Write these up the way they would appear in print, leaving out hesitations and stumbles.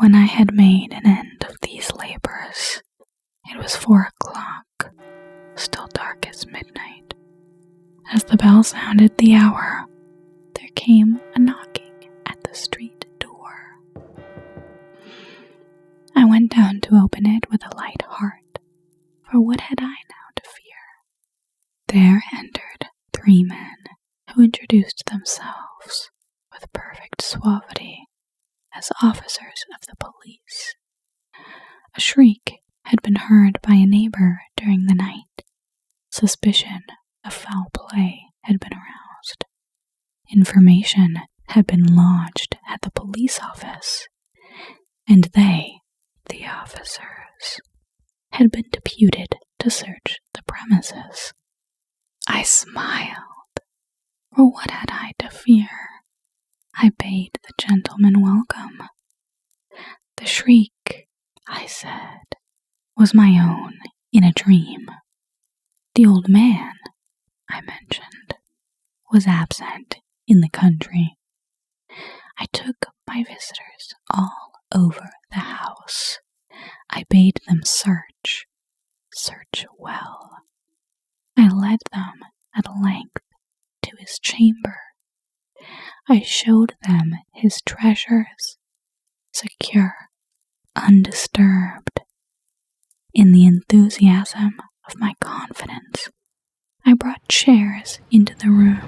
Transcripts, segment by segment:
When I had made an end of these labors, it was 4 o'clock, still dark as midnight. As the bell sounded the hour, there came a knocking at the street door. I went down to open it with a light heart, for what had I now to fear? There entered 3 men who introduced themselves with perfect suavity as officers of the police. A shriek had been heard by a neighbor during the night. Suspicion of foul play had been aroused. Information had been lodged at the police office, and they, the officers, had been deputed to search the premises. I smiled, for what had I to fear? I bade the gentleman welcome. The shriek, I said, was my own in a dream. The old man, I mentioned, was absent in the country. I took my visitors all over the house. I bade them search well. I led them at length to his chamber. I showed them his treasures, secure, undisturbed. In the enthusiasm of my confidence, I brought chairs into the room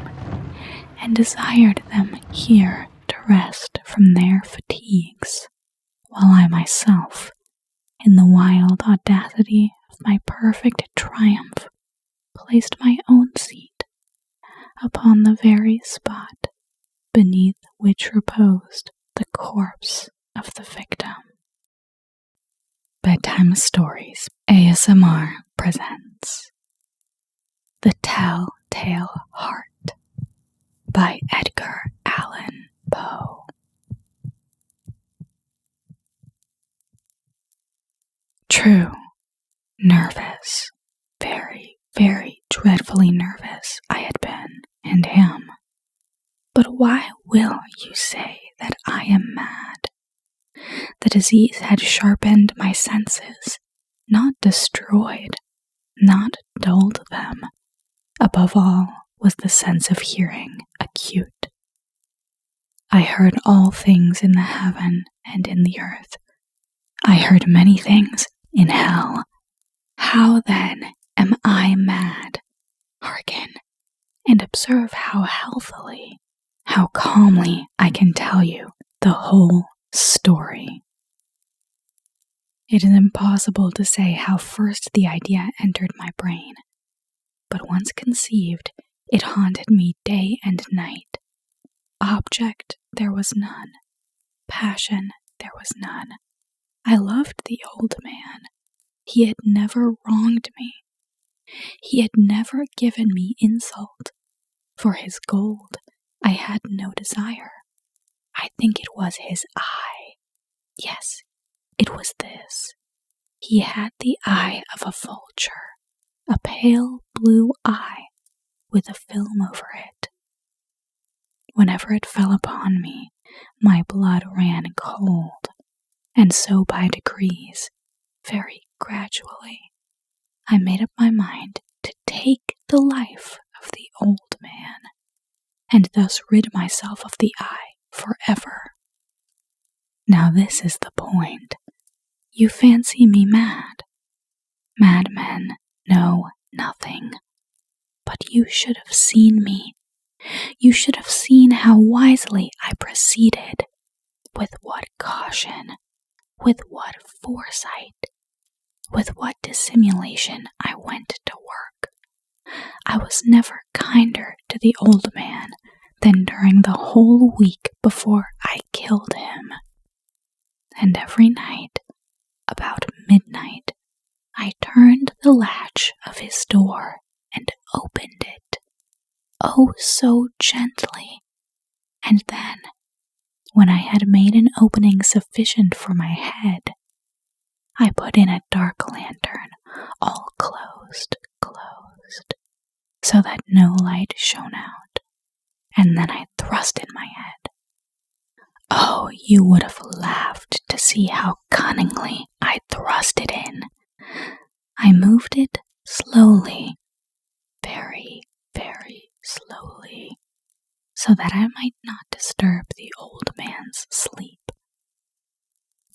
and desired them here to rest from their fatigues, while I myself, in the wild audacity of my perfect triumph, placed my own seat upon the very spot beneath which reposed the corpse of the victim. Bedtime Stories ASMR presents The Telltale Heart by Edgar Allan Poe. True, nervous, very, very dreadfully nervous I had been and am. But why will you say that I am mad? The disease had sharpened my senses, not destroyed, not dulled them. Above all was the sense of hearing acute. I heard all things in the heaven and in the earth. I heard many things in hell. How then am I mad? Hearken, and observe how healthily, how calmly I can tell you the whole story. It is impossible to say how first the idea entered my brain, but once conceived, it haunted me day and night. Object there was none, passion there was none. I loved the old man. He had never wronged me. He had never given me insult. For his gold I had no desire. I think it was his eye. Yes, it was this. He had the eye of a vulture, a pale blue eye with a film over it. Whenever it fell upon me, my blood ran cold, and so by degrees, very gradually, I made up my mind to take the life of the old man, and thus rid myself of the eye forever. Now this is the point. You fancy me mad. Madmen know nothing. But you should have seen me. You should have seen how wisely I proceeded, with what caution, with what foresight, with what dissimulation I went to work. I was never kinder to the old man than during the whole week before I killed him. And every night, about midnight, I turned the latch of his door and opened it, oh so gently, and then, when I had made an opening sufficient for my head, I put in a dark lantern, all closed, so that no light shone out, and then I thrust in my head. Oh, you would have laughed to see how cunningly I thrust it in. I moved it slowly, very, very slowly, so that I might not disturb the old man's sleep.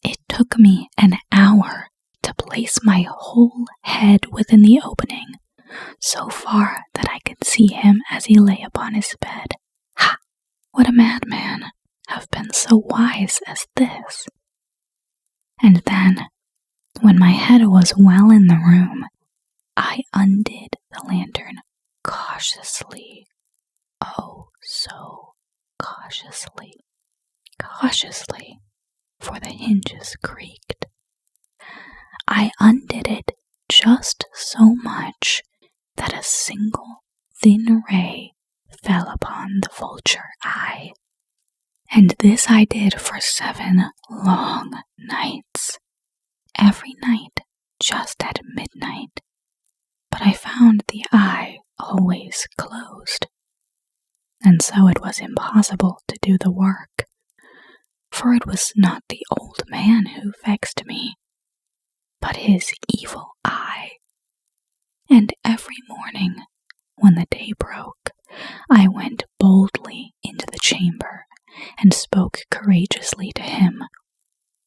It took me an hour to place my whole head within the opening, so far that I could see him as he lay upon his bed. Ha! Would a madman have been so wise as this? And then, when my head was well in the room, I undid the lantern cautiously. Oh, so cautiously, for the hinges creaked. I undid it just so much that a single thin ray fell upon the vulture eye. And this I did for 7 long nights, every night just at midnight. But I found the eye always closed, and so it was impossible to do the work, for it was not the old man who vexed me, but his evil eye. And every morning, when the day broke, I went boldly into the chamber and spoke courageously to him,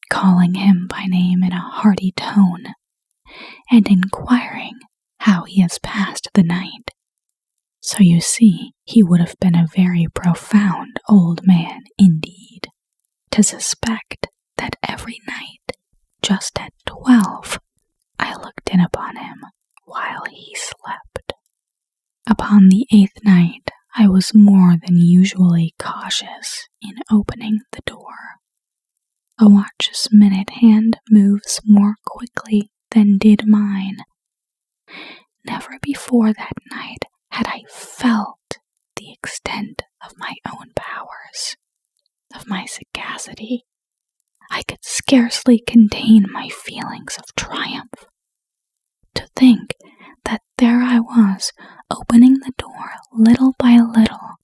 calling him by name in a hearty tone, and inquiring how he has passed the night. So you see, he would have been a very profound old man indeed, to suspect that every night, just at 12, I looked in upon him while he slept. Upon the 8th night, I was more than usually cautious in opening the door. A watch's minute hand moves more quickly than did mine. Never before that night had I felt the extent of my own powers, of my sagacity. I could scarcely contain my feelings of triumph. To think that there I was, opening the door little by little,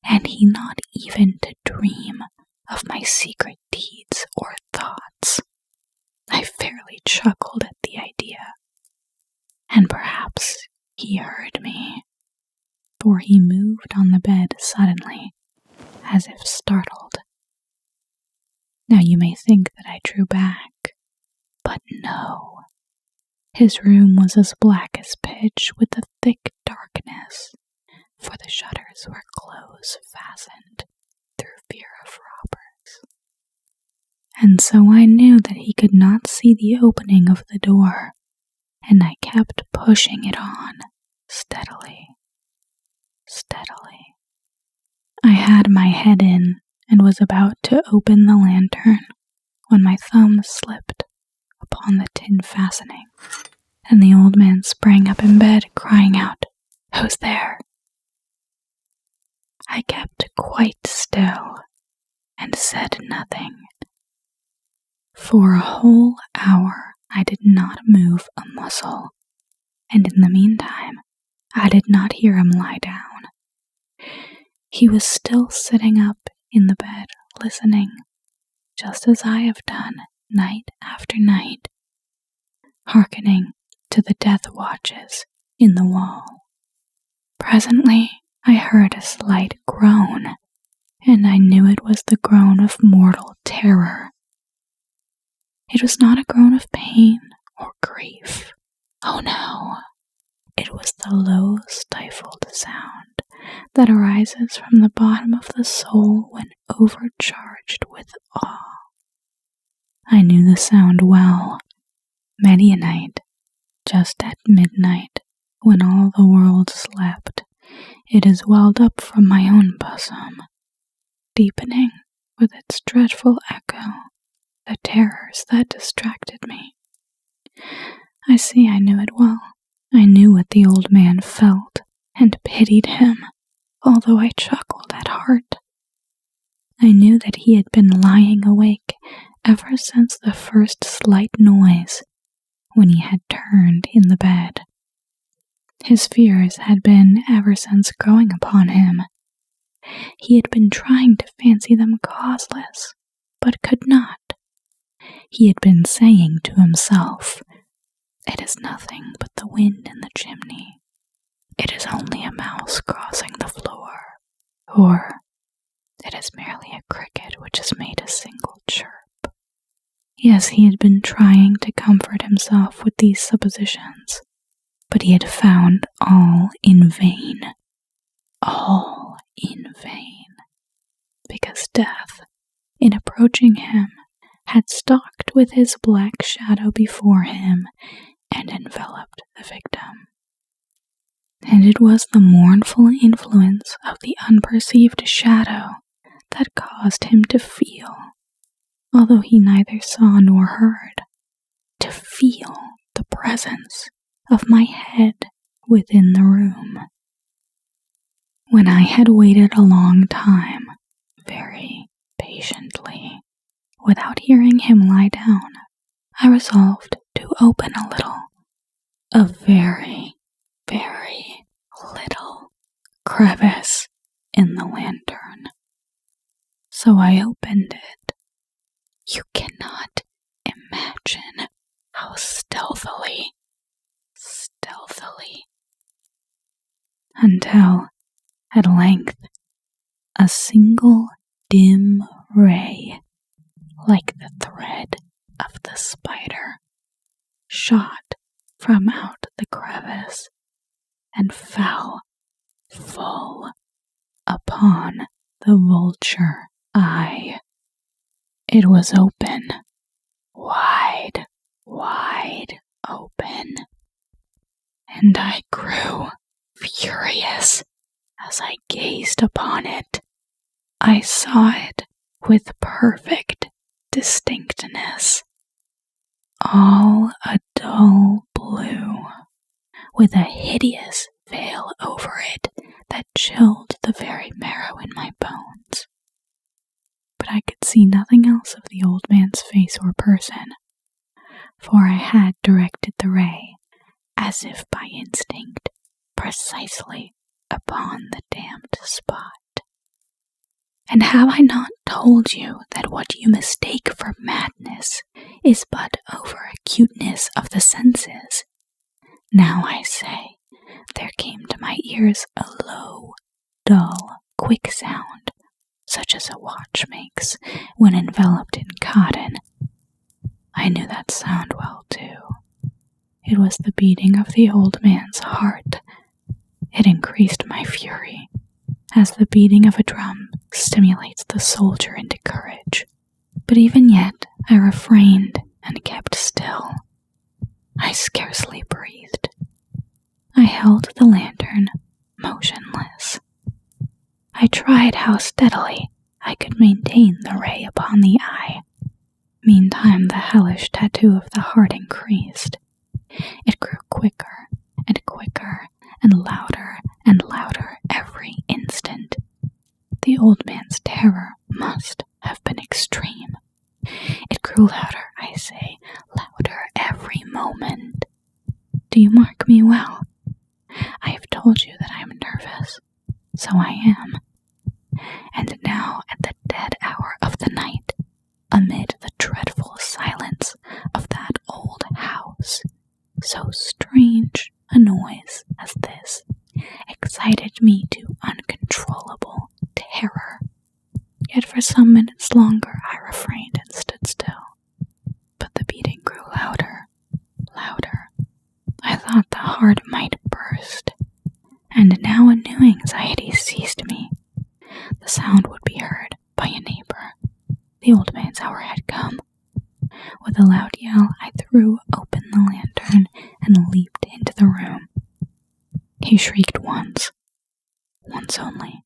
and he not even to dream of my secret deeds or thoughts. I fairly chuckled at the idea, and perhaps he heard me, for he moved on the bed suddenly, as if startled. Now you may think that I drew back, but no. His room was as black as pitch with a thick darkness, for the shutters were close fastened through fear of robbers. And so I knew that he could not see the opening of the door, and I kept pushing it on, steadily. I had my head in and was about to open the lantern when my thumb slipped upon the tin fastening, and the old man sprang up in bed, crying out, "Who's there?" I kept quite still and said nothing. For a whole hour I did not move a muscle, and in the meantime I did not hear him lie down. He was still sitting up in the bed, listening, just as I have done night after night, hearkening to the death watches in the wall. Presently I heard a slight groan, and I knew it was the groan of mortal terror. It was not a groan of pain or grief. Oh no! It was the low, stifled sound that arises from the bottom of the soul when overcharged with awe. I knew the sound well. Many a night, just at midnight, when all the world slept, it has welled up from my own bosom, deepening with its dreadful echo the terrors that distracted me. I see I knew it well. I knew what the old man felt, and pitied him, although I chuckled at heart. I knew that he had been lying awake ever since the first slight noise, when he had turned in the bed. His fears had been ever since growing upon him. He had been trying to fancy them causeless, but could not. He had been saying to himself, "It is nothing but the wind in the chimney. It is only a mouse crossing the floor," or "It is merely a cricket which has made a single chirp." Yes, he had been trying to comfort himself with these suppositions, but he had found all in vain. All in vain. Because death, in approaching him, had stalked with his black shadow before him and enveloped the victim. And it was the mournful influence of the unperceived shadow that caused him to feel, although he neither saw nor heard, to feel the presence of my head within the room. When I had waited a long time, very patiently, without hearing him lie down, I resolved to open a little, a very, very little crevice in the lantern. So I opened it. You cannot imagine how stealthily, until, at length, a single dim ray, like the thread of the spider, shot from out the crevice and fell full upon the vulture eye. It was open, wide, wide open, and I grew furious as I gazed upon it. I saw it with perfect distinctness, all a dull blue, with a hideous veil over it that chilled the very marrow in my bones. But I could see nothing else of the old man's face or person, for I had directed the ray, as if by instinct, precisely upon the damned spot. And have I not told you that what you mistake for madness is but over-acuteness of the senses? Now I say, there came to my ears a low, dull, quick sound, such as a watch makes when enveloped in cotton. I knew that sound well, too. It was the beating of the old man's heart. It increased my fury, as the beating of a drum stimulates the soldier into courage. But even yet I refrained and kept still. I scarcely breathed. I held the lantern motionless. I tried how steadily I could maintain the ray upon the eye. Meantime the hellish tattoo of the heart increased. It grew quicker and quicker and louder every instant. The old man's terror must have been extreme. It grew louder, I say, louder every moment. Do you mark me well? I have told you that I am nervous. So I am. And now, at the dead hour of the night, amid the dreadful silence of that old house, so strange a noise as this excited me to uncontrollable terror. Yet for some minutes longer I refrained and stood still. But the beating grew louder, louder. I thought the heart might burst. And now a new anxiety seized me. The sound would be heard by a neighbor. The old man's hour had come. With a loud yell, I threw open the lantern and leaped into the room. He shrieked once only.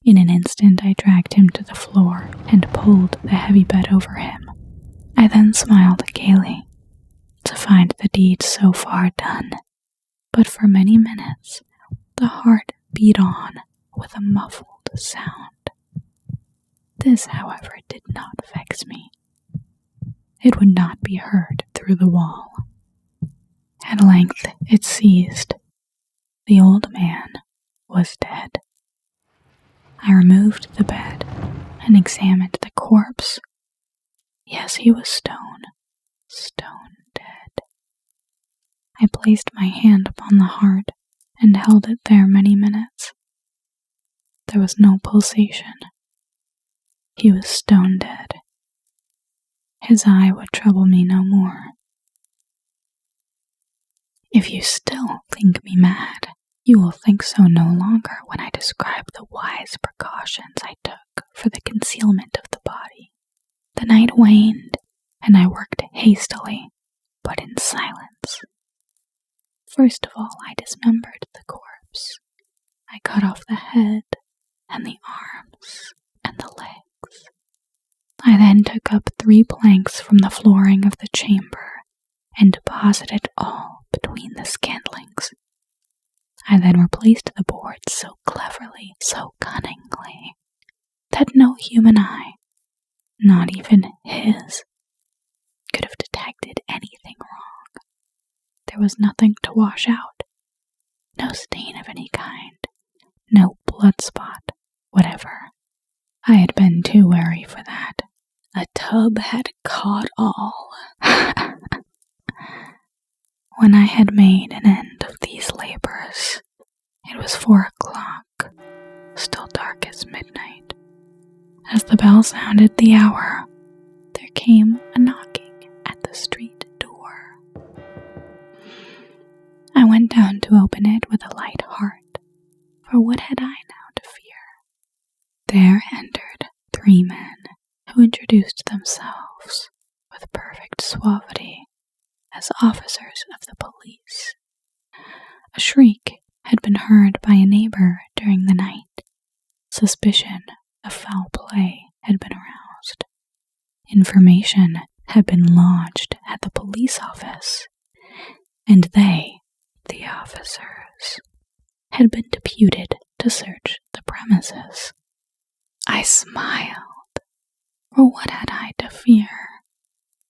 In an instant, I dragged him to the floor and pulled the heavy bed over him. I then smiled gaily to find the deed so far done. But for many minutes, the heart beat on with a muffled sound. This, however, did not vex me. It would not be heard through the wall. At length it ceased. The old man was dead. I removed the bed and examined the corpse. Yes, he was stone dead. I placed my hand upon the heart and held it there many minutes. There was no pulsation. He was stone dead. His eye would trouble me no more. If you still think me mad, you will think so no longer when I describe the wise precautions I took for the concealment of the body. The night waned, and I worked hastily, but in silence. First of all, I dismembered the corpse. I cut off the head, and the arms, and the legs. I then took up 3 planks from the flooring of the chamber, and deposited all between the scantlings. I then replaced the boards so cleverly, so cunningly, that no human eye, not even his, could have detected anything wrong. There was nothing to wash out, no stain of any kind, no blood spot whatever. I had been too wary for that. A tub had caught all. When I had made an end of these labors, it was 4 o'clock, still dark as midnight. As the bell sounded the hour, there came a knocking at the street door. I went down to open it with a light heart, for what had I now to fear? There entered 3 men, who introduced themselves with perfect suavity as officers of the police. A shriek had been heard by a neighbor during the night. Suspicion of foul play had been aroused. Information had been lodged at the police office, and they, the officers, had been deputed to search the premises. I smiled, for what had I to fear?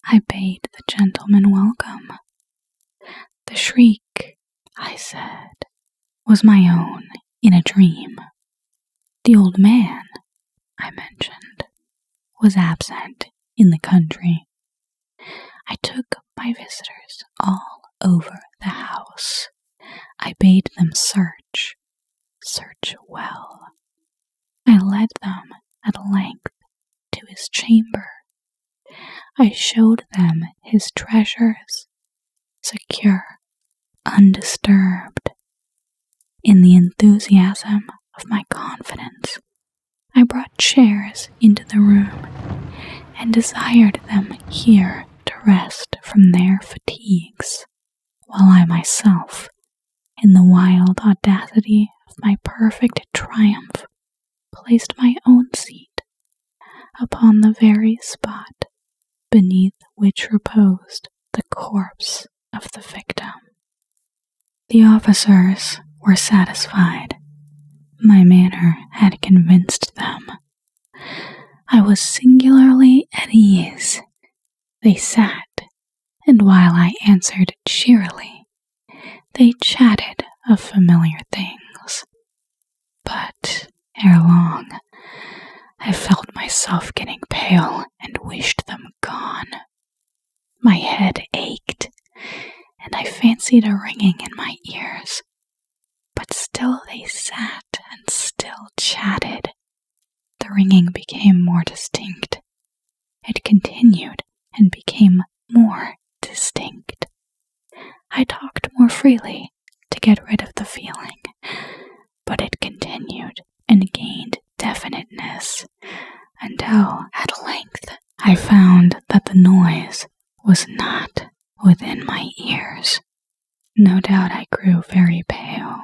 I bade the gentleman welcome. The shriek, I said, was my own in a dream. The old man, I mentioned, was absent in the country. I took my visitors all over the house. I bade them search well. I led them at length to his chamber. I showed them his treasures, secure, undisturbed. In the enthusiasm of my confidence, I brought chairs into the room and desired them here to rest from their fatigues, while I myself, in the wild audacity of my perfect triumph, placed my own seat upon the very spot beneath which reposed the corpse of the victim. The officers were satisfied. My manner had convinced them. I was singularly at ease. They sat, and while I answered cheerily, they chatted of familiar things. But ere long, I felt myself getting pale and wished them gone. My head ached, and I fancied a ringing in my ears. But still they sat and still chatted. The ringing became more distinct. It continued and became more distinct. I talked more freely to get rid of the feeling, but it continued and gained definiteness until at length I found that the noise was not within my ears. No doubt I grew very pale,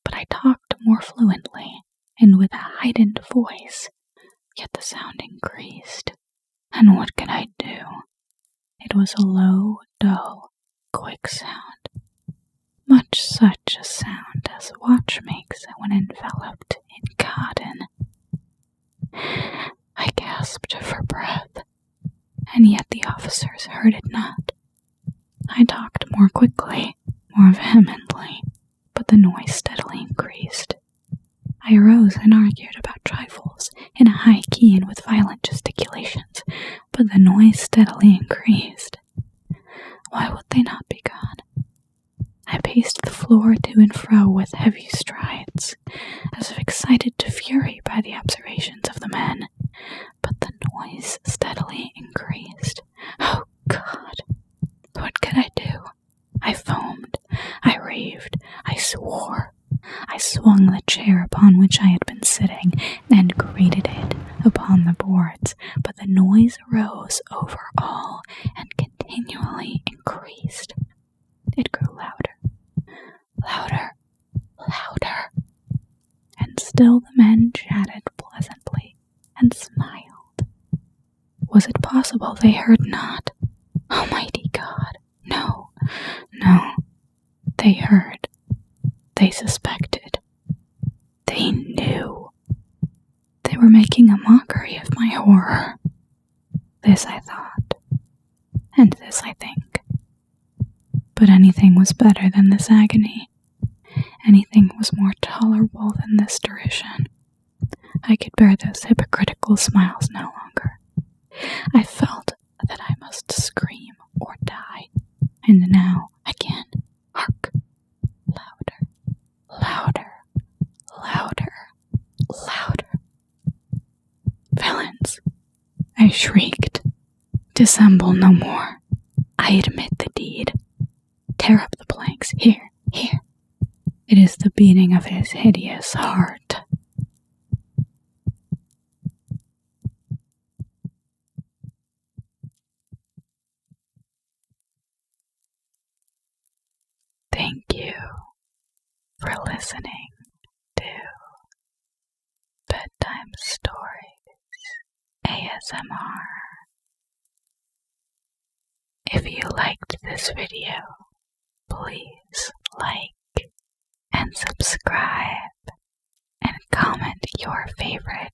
but I talked more fluently and with a heightened voice, yet the sound increased. And what could I do? It was a low, dull, quick sound, much such a sound as a watch makes when enveloped in cotton. I gasped for breath, and yet the officers heard it not. I talked more quickly, more vehemently, but the noise steadily increased. I arose and argued about trifles in a high key shaky and with violent gesticulations, but the noise steadily increased. Why would they not be gone? I paced the floor to and fro with heavy strides, as if excited to fury by the observations of the men, but the noise steadily increased. Oh, God! What could I do? I foamed, I raved, I swore. I swung the chair upon which I had been sitting and grated it upon the boards, but the noise rose over all and continually increased. It grew louder, louder, louder, and still the men chatted pleasantly and smiled. Was it possible they heard not? Almighty God! No, no. They heard. They suspected. They knew. They were making a mockery of my horror. This I thought, and this I think. But anything was better than this agony. Anything was more tolerable than this derision. I could bear those hypocritical smiles no longer. I felt that I must scream or die. And now, again, hark! Louder, louder, louder, louder. Villains! I shrieked. Dissemble no more. I admit the deed. Tear up the planks. Here, here. It is the beating of his hideous heart. Thank you for listening to Bedtime Stories ASMR. If you liked this video, please like and subscribe and comment your favorite